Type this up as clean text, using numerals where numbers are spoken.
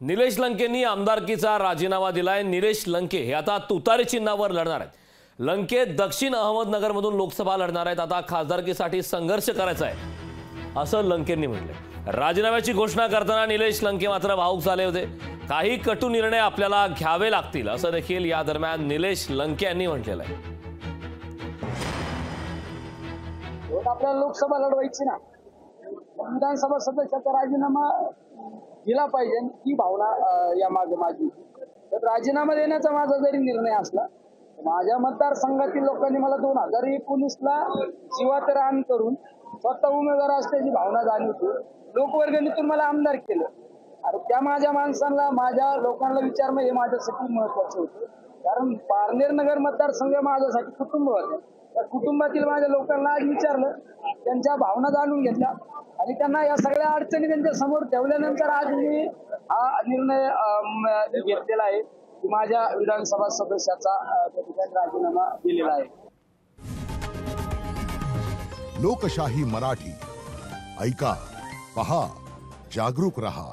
निलेश लंकेंनी आमदारकीचा राजीनामा दिलाय। निलेश लंके हे आता तुतारी चिन्हावर लढणार आहेत। लंके दक्षिण अहमदनगरमधून लोकसभा लढणार आहेत। आता खासदारकीसाठी संघर्ष करायचा आहे असं लंकेंनी म्हटलंय। राजीनाम्याची घोषणा करताना निलेश लंके मात्र भावुक झाले होते। काही कटू निर्णय आपल्याला घ्यावे लागतील असं देखील या दरम्यान निलेश लंके यांनी म्हटलेलं आहे। आपल्याला लोकसभा लढवायची ना, विधानसभा सदस्याचा राजीनामा दिला पाहिजे ही भावना या मागे माझी। तर राजीनामा देण्याचा माझा जरी निर्णय असला, माझ्या मतदारसंघातील लोकांनी मला 2019ला जीवात रान करून स्वतः उमेदवार असल्याची भावना जाणीव होती। लोकवर्गणीतून मला आमदार केलं आणि त्या माझ्या माणसांना, माझ्या लोकांना विचारणं हे माझ्यासाठी महत्वाचं होतं। कारण पारनेर नगर मतदारसंघ माझ्यासाठी कुटुंब होते। त्या कुटुंबातील माझ्या लोकांना आज विचारलं, त्यांच्या भावना जाणून घेतल्या आणि त्यांना या सगळ्या अडचणी त्यांच्या समोर ठेवल्यानंतर आज मी हा निर्णय घेतलेला आहे की माझ्या विधानसभा सदस्याचा त्या ठिकाणी राजीनामा दिलेला आहे। लोकशाही मराठी ऐका, पहा, जागरूक रहा।